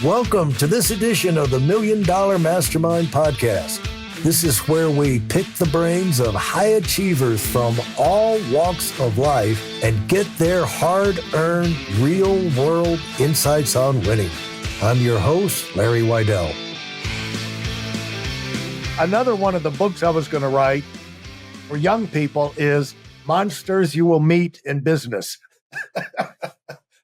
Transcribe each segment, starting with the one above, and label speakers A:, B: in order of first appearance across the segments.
A: Welcome to this edition of the Million Dollar Mastermind podcast. This is where we pick the brains of high achievers from all walks of life and get their hard-earned, real-world insights on winning. I'm your host, Larry Weidel.
B: Another one of the books I was going to write for young people is Monsters You Will Meet in Business.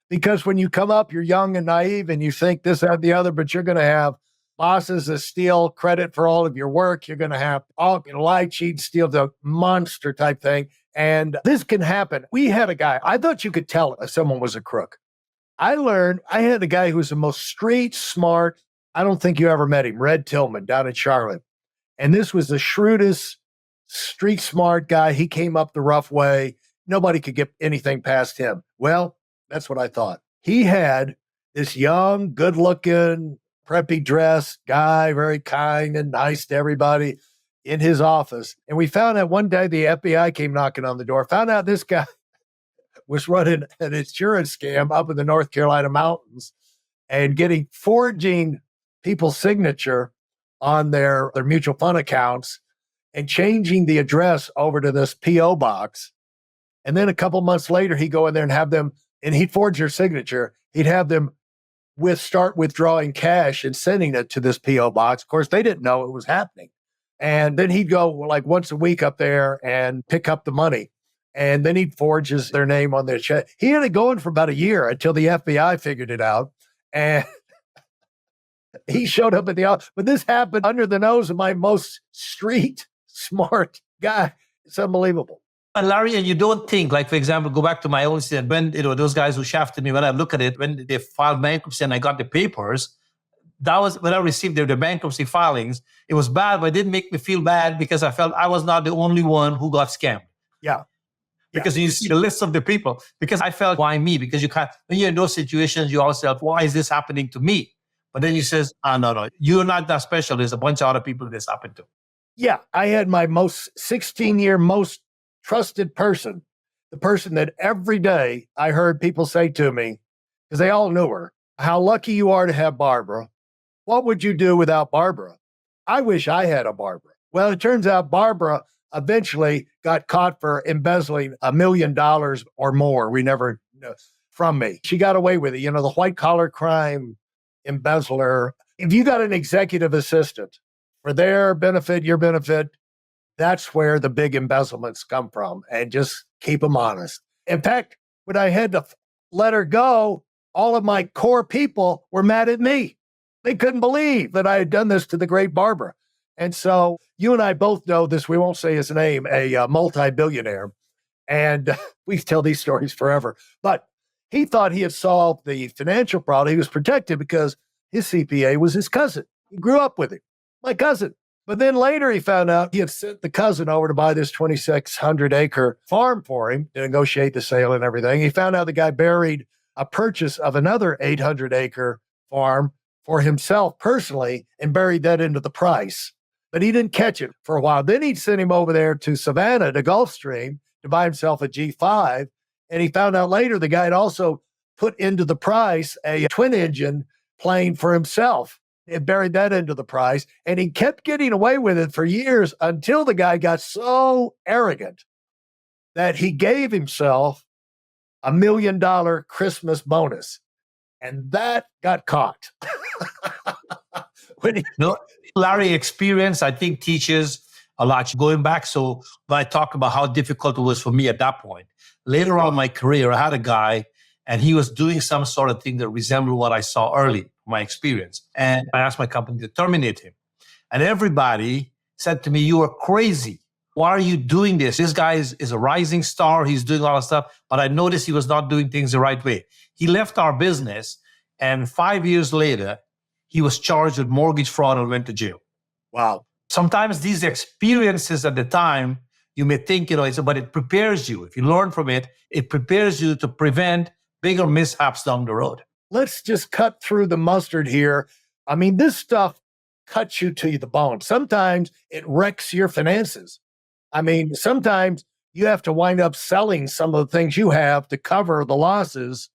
B: Because when you come up, you're young and naive and you think this, that, the other, but you're going to have bosses that steal credit for all of your work. You're going to have lie, cheat, steal, the monster type thing. And this can happen. We had a guy, I thought you could tell if someone was a crook. I had a guy who was the most street smart. I don't think you ever met him, Red Tillman down in Charlotte. And this was the shrewdest street smart guy. He came up the rough way. Nobody could get anything past him. Well, that's what I thought. He had this young, good-looking, preppy dressed guy, very kind and nice to everybody in his office. And we found out one day the FBI came knocking on the door, found out this guy was running an insurance scam up in the North Carolina mountains and forging people's signature on their mutual fund accounts and changing the address over to this P.O. box. And then a couple months later, he'd go in there and have them, and he'd forge their signature. He'd have them start withdrawing cash and sending it to this P.O. box. Of course, they didn't know it was happening. And then he'd go like once a week up there and pick up the money. And then he'd forge their name on their check. He had it going for about a year until the FBI figured it out. And he showed up at the office. But this happened under the nose of my most street smart guy. It's unbelievable.
C: And Larry, and you don't think, like, for example, go back to my own incident, when, those guys who shafted me, when I look at it, when they filed bankruptcy and I got the papers, that was when I received the bankruptcy filings. It was bad, but it didn't make me feel bad because I felt I was not the only one who got scammed.
B: Yeah.
C: Because you see the list of the people, because I felt, why me? Because you can't, when you're in those situations, you always felt, why is this happening to me? But then you says, no, you're not that special. There's a bunch of other people this happened to.
B: Yeah. I had my 16-year most trusted person, the person that every day I heard people say to me, because they all knew her, how lucky you are to have Barbara. What would you do without Barbara? I wish I had a Barbara. Well, it turns out Barbara eventually got caught for embezzling $1 million or more. We never, from me. She got away with it. The white collar crime embezzler. If you got an executive assistant for their benefit, your benefit, that's where the big embezzlements come from, and just keep them honest. In fact, when I had to let her go, all of my core people were mad at me. They couldn't believe that I had done this to the great Barbara. And so you and I both know this, we won't say his name, a multi-billionaire. And we tell these stories forever. But he thought he had solved the financial problem. He was protected because his CPA was his cousin. He grew up with him, my cousin. But then later he found out he had sent the cousin over to buy this 2,600-acre farm for him to negotiate the sale and everything. He found out the guy buried a purchase of another 800-acre farm for himself personally and buried that into the price. But he didn't catch it for a while. Then he'd sent him over there to Savannah, to Gulfstream, to buy himself a G5. And he found out later the guy had also put into the price a twin-engine plane for himself. It buried that into the price, and he kept getting away with it for years until the guy got so arrogant that he gave himself $1 million Christmas bonus, and that got caught.
C: Larry, experience, I think, teaches a lot. Going back, so when I talk about how difficult it was for me at that point, later on in my career, I had a guy, and he was doing some sort of thing that resembled what I saw early, my experience. And I asked my company to terminate him. And everybody said to me, you are crazy. Why are you doing this? This guy is a rising star. He's doing all this stuff. But I noticed he was not doing things the right way. He left our business. And 5 years later, he was charged with mortgage fraud and went to jail.
B: Wow.
C: Sometimes these experiences at the time, you may think, but it prepares you. If you learn from it, it prepares you to prevent bigger mishaps down the road.
B: Let's just cut through the mustard here. I mean, this stuff cuts you to the bone. Sometimes it wrecks your finances. I mean, sometimes you have to wind up selling some of the things you have to cover the losses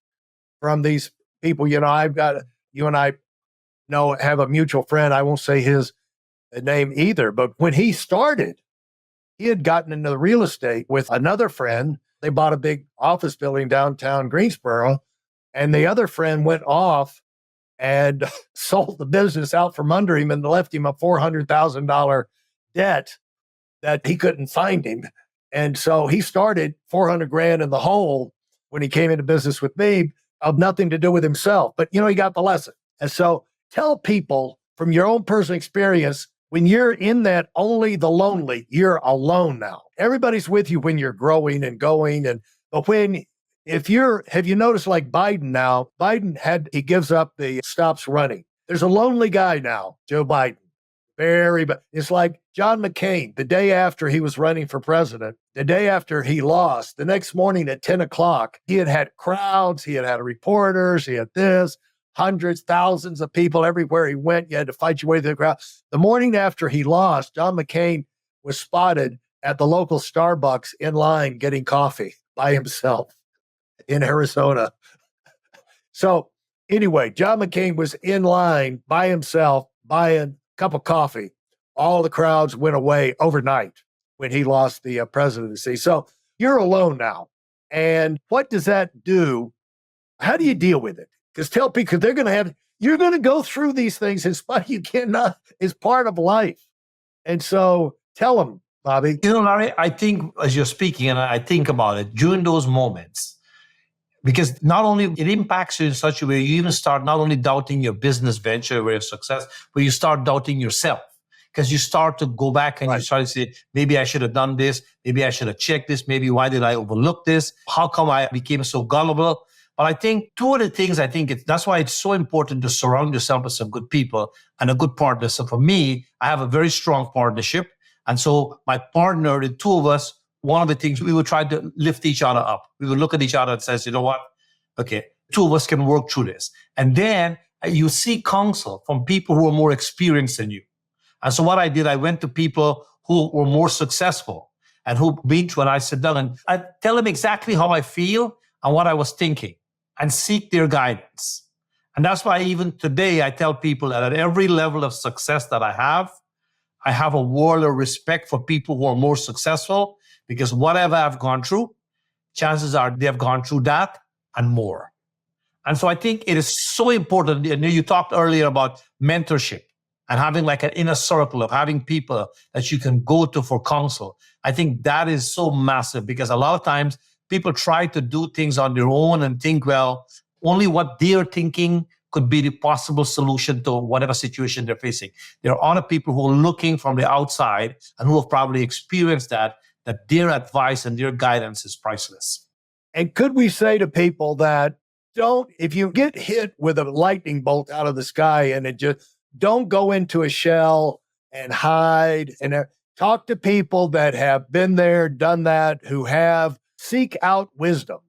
B: from these people. You and I have a mutual friend. I won't say his name either, but when he started, he had gotten into real estate with another friend. They bought a big office building downtown Greensboro, and the other friend went off and sold the business out from under him and left him a $400,000 debt that he couldn't find him. And so he started 400 grand in the hole when he came into business with me, of nothing to do with himself. But, he got the lesson. And so tell people from your own personal experience, when you're in that only the lonely, you're alone now. Everybody's with you when you're growing and going. But have you noticed like Biden now, he gives up stops running. There's a lonely guy now, Joe Biden. It's like John McCain, the day after he was running for president, the day after he lost, the next morning at 10 o'clock, he had crowds, he had reporters, he had hundreds, thousands of people everywhere he went. You had to fight your way through the crowd. The morning after he lost, John McCain was spotted at the local Starbucks in line getting coffee by himself in Arizona. So anyway, John McCain was in line by himself buying cup of coffee. All the crowds went away overnight when he lost the presidency. So you're alone now. And what does that do? How do you deal with it? Because tell people, you're going to go through these things in spite you cannot, it's part of life. And so tell them, Bobby.
C: Larry, I think as you're speaking and I think about it, during those moments, because not only it impacts you in such a way, you even start not only doubting your business venture, where of success, but you start doubting yourself. Because you start to go back and you start to say, maybe I should have done this. Maybe I should have checked this. Maybe why did I overlook this? How come I became so gullible? But I think two of the things that's why it's so important to surround yourself with some good people and a good partner. So for me, I have a very strong partnership. And so my partner, the two of us, one of the things we would try to lift each other up. We would look at each other and say, you know what? Okay, two of us can work through this. And then you seek counsel from people who are more experienced than you. And so what I did, I went to people who were more successful and who've been through, and I sit down and I tell them exactly how I feel and what I was thinking and seek their guidance. And that's why even today I tell people that at every level of success that I have a world of respect for people who are more successful, because whatever I've gone through, chances are they've gone through that and more. And so I think it is so important. And you talked earlier about mentorship and having like an inner circle of having people that you can go to for counsel. I think that is so massive, because a lot of times people try to do things on their own and think, well, only what they're thinking could be the possible solution to whatever situation they're facing. There are other people who are looking from the outside and who have probably experienced that their advice and their guidance is priceless.
B: And could we say to people that if you get hit with a lightning bolt out of the sky and don't go into a shell and hide, and talk to people that have been there, done that, seek out wisdom.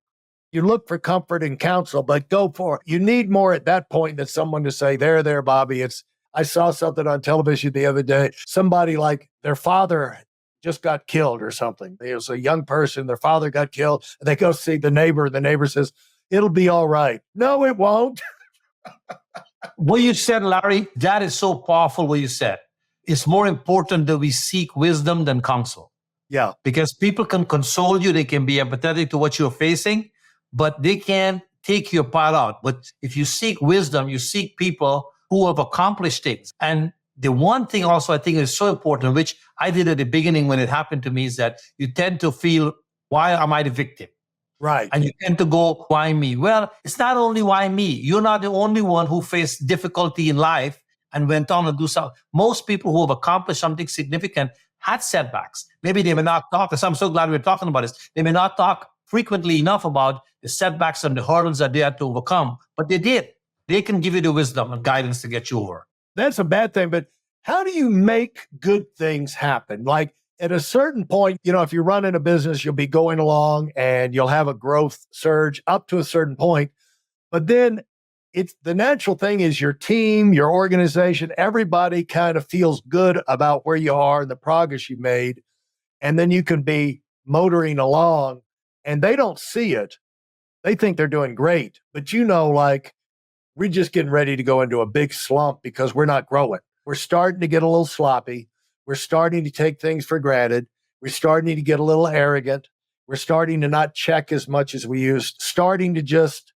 B: You look for comfort and counsel, but go for it. You need more at that point than someone to say, there, Bobby. I saw something on television the other day. Somebody like their father just got killed or something. It was a young person, their father got killed. They go see the neighbor. The neighbor says, it'll be all right. No, it won't.
C: What you said, Larry, that is so powerful what you said. It's more important that we seek wisdom than counsel.
B: Yeah.
C: Because people can console you. They can be empathetic to what you're facing, but they can take your part out. But if you seek wisdom, you seek people who have accomplished things. And the one thing also I think is so important, which I did at the beginning when it happened to me, is that you tend to feel, why am I the victim?
B: Right.
C: And you tend to go, why me? Well, it's not only why me. You're not the only one who faced difficulty in life and went on to do something. Most people who have accomplished something significant had setbacks. Maybe they may not talk, because I'm so glad we're talking about this. They may not talk frequently enough about the setbacks and the hurdles that they had to overcome, but they did. They can give you the wisdom and guidance to get you over.
B: That's a bad thing, but how do you make good things happen? Like at a certain point, if you're running a business, you'll be going along and you'll have a growth surge up to a certain point. But then the natural thing is your team, your organization, everybody kind of feels good about where you are and the progress you made. And then you can be motoring along and they don't see it. They think they're doing great. But like we're just getting ready to go into a big slump because we're not growing. We're starting to get a little sloppy. We're starting to take things for granted. We're starting to get a little arrogant. We're starting to not check as much as we used, starting to just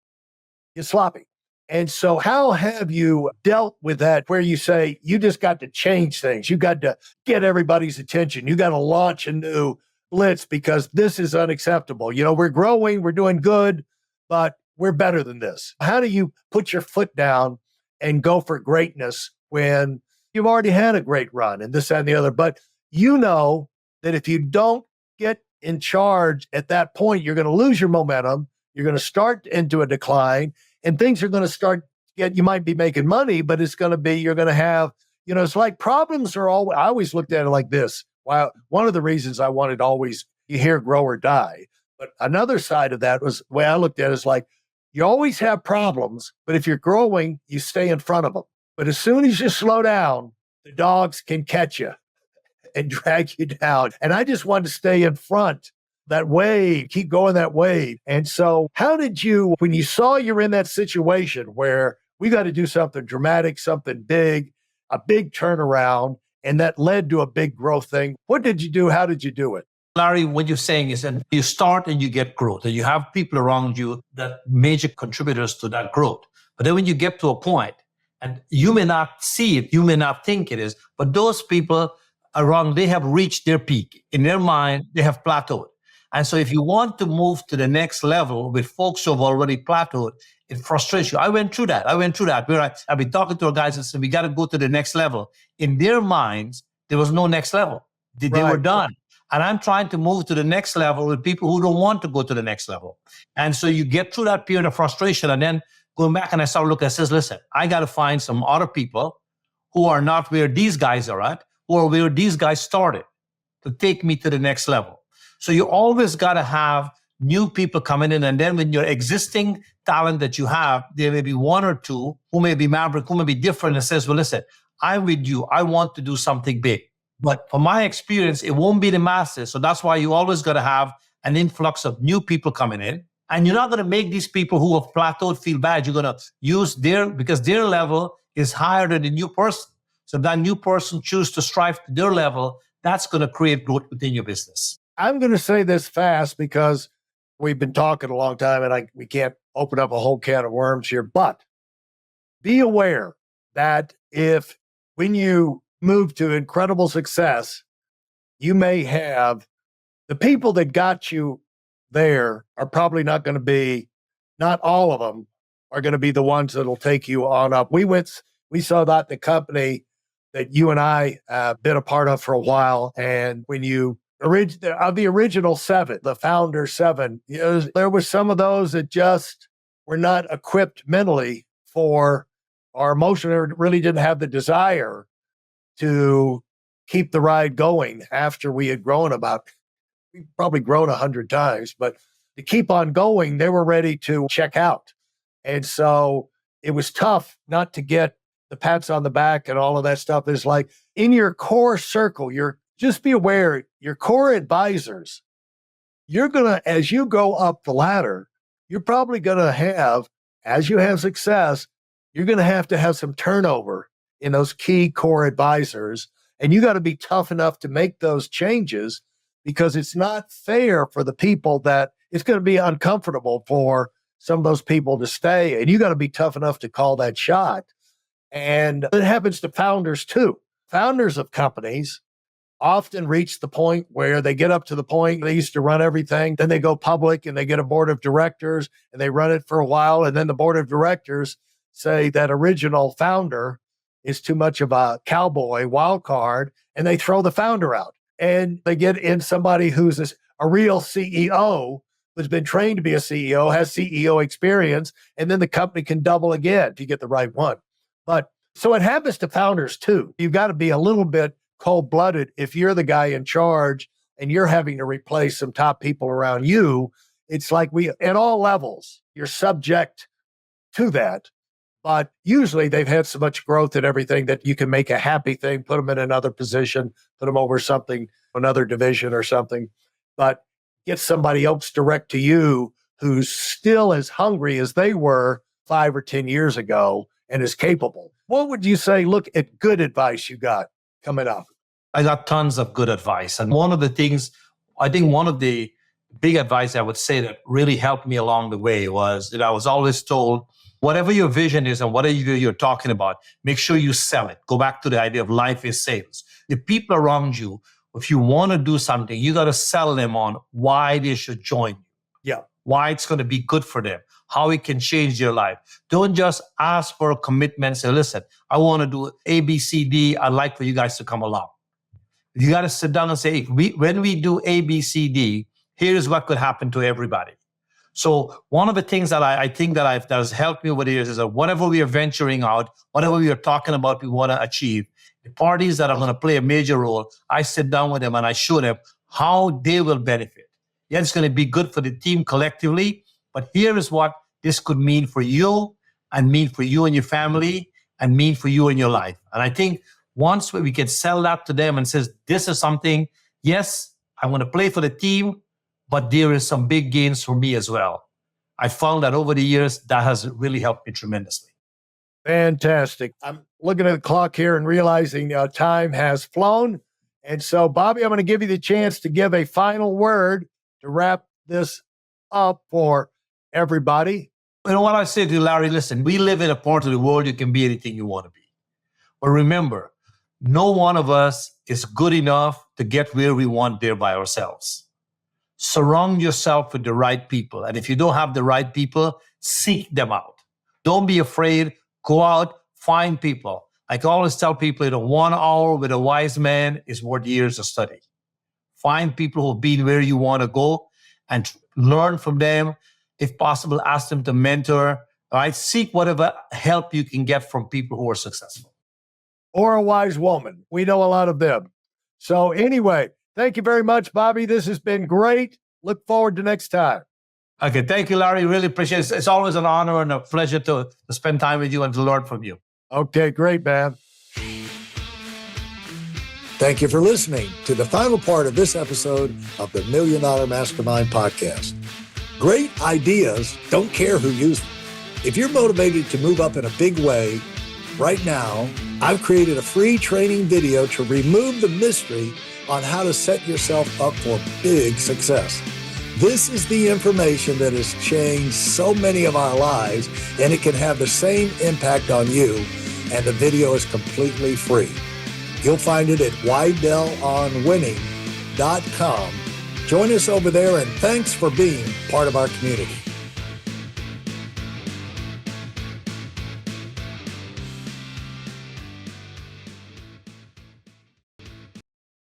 B: get sloppy. And so how have you dealt with that where you say you just got to change things? You got to get everybody's attention. You got to launch a new blitz because this is unacceptable. We're growing, we're doing good, but we're better than this. How do you put your foot down and go for greatness when you've already had a great run and this, that, and the other? But you know that if you don't get in charge at that point, you're going to lose your momentum. You're going to start into a decline and things are going to start you might be making money, but it's going to be, you're going to have, it's like problems are always, I always looked at it like this. Wow. One of the reasons I wanted always, you hear grow or die. But another side of that was the way I looked at it is like, you always have problems, but if you're growing, you stay in front of them. But as soon as you slow down, the dogs can catch you and drag you down. And I just wanted to stay in front, that wave, keep going that wave. And so how did you, when you saw you're in that situation where we got to do something dramatic, something big, a big turnaround, and that led to a big growth thing, what did you do? How did you do it?
C: Larry, what you're saying is that you start and you get growth, and you have people around you that major contributors to that growth. But then when you get to a point, and you may not see it, you may not think it is, but those people around, they have reached their peak. In their mind, they have plateaued. And so if you want to move to the next level with folks who have already plateaued, it frustrates you. I went through that. Where I've been talking to our guys and said, we got to go to the next level. In their minds, there was no next level. They were done. And I'm trying to move to the next level with people who don't want to go to the next level. And so you get through that period of frustration. And then going back and I started looking, I says, listen, I got to find some other people who are not where these guys are at, or where these guys started to take me to the next level. So you always got to have new people coming in. And then when your existing talent that you have, there may be one or two who may be maverick, who may be different and says, well, listen, I'm with you. I want to do something big. But from my experience, it won't be the masses. So that's why you always got to have an influx of new people coming in. And you're not going to make these people who have plateaued feel bad. You're going to use because their level is higher than the new person. So if that new person chooses to strive to their level, that's going to create growth within your business.
B: I'm going to say this fast because we've been talking a long time and we can't open up a whole can of worms here, but be aware that when you move to incredible success, you may have the people that got you there are probably not going to be, not all of them are going to be the ones that'll take you on up. We saw that the company that you and I been a part of for a while. And when you of the original 7, the founder 7, there were some of those that just were not equipped mentally for our emotion, or really didn't have the desire to keep the ride going after we had grown we've probably grown 100 times, but to keep on going, they were ready to check out. And so it was tough not to get the pats on the back and all of that stuff. Is like in your core circle, just be aware, your core advisors, you're going to, as you go up the ladder, you're probably going to have, as you have success, you're going to have some turnover in those key core advisors. And you got to be tough enough to make those changes, because it's not fair for the people that it's going to be uncomfortable for some of those people to stay. And you got to be tough enough to call that shot. And it happens to founders too. Founders of companies often reach the point where they get up to the point they used to run everything. Then they go public and they get a board of directors and they run it for a while. And then the board of directors say that original founder is too much of a cowboy wild card, and they throw the founder out. And they get in somebody who's a real CEO, who's been trained to be a CEO, has CEO experience, and then the company can double again if you get the right one. But so it happens to founders too. You've got to be a little bit cold-blooded if you're the guy in charge and you're having to replace some top people around you. It's like at all levels, you're subject to that. But usually they've had so much growth and everything that you can make a happy thing, put them in another position, put them over something, another division or something, but get somebody else direct to you who's still as hungry as they were 5 or 10 years ago and is capable. What would you say, look at good advice you got coming up?
C: I got tons of good advice. And one of the things, I think one of the big advice I would say that really helped me along the way was that I was always told, whatever your vision is and whatever you're talking about, make sure you sell it. Go back to the idea of life is sales. The people around you, if you want to do something, you got to sell them on why they should join you.
B: Yeah.
C: Why it's going to be good for them, how it can change their life. Don't just ask for a commitment. Say, listen, I want to do A, B, C, D. I'd like for you guys to come along. You got to sit down and say, hey, when we do A, B, C, D, here's what could happen to everybody. So one of the things that I think that has helped me over the years is that whatever we are venturing out, whatever we are talking about, we want to achieve, the parties that are going to play a major role, I sit down with them and I show them how they will benefit. Yeah, it's going to be good for the team collectively, but here is what this could mean for you and mean for you and your family and mean for you and your life. And I think once we can sell that to them and says, this is something, yes, I want to play for the team, but there is some big gains for me as well. I found that over the years, that has really helped me tremendously.
B: Fantastic. I'm looking at the clock here and realizing time has flown. And so, Bobby, I'm going to give you the chance to give a final word to wrap this up for everybody.
C: You know what I say to you, Larry, listen, we live in a part of the world you can be anything you want to be. But remember, no one of us is good enough to get where we want there by ourselves. Surround yourself with the right people. And if you don't have the right people, seek them out. Don't be afraid. Go out, find people. I can always tell people, 1 hour with a wise man is worth years of study. Find people who have been where you want to go and learn from them. If possible, ask them to mentor. All right? Seek whatever help you can get from people who are successful.
B: Or a wise woman. We know a lot of them. So anyway, thank you very much, Bobby. This has been great. Look forward to next time.
C: Okay. Thank you, Larry. Really appreciate it. It's always an honor and a pleasure to spend time with you and to learn from you.
B: Okay, great, man.
A: Thank you for listening to the final part of this episode of the Million Dollar Mastermind podcast. Great ideas don't care who uses them. If you're motivated to move up in a big way, right now, I've created a free training video to remove the mystery on how to set yourself up for big success. This is the information that has changed so many of our lives, and it can have the same impact on you, and the video is completely free. You'll find it at WeidelOnWinning.com. Join us over there, and thanks for being part of our community.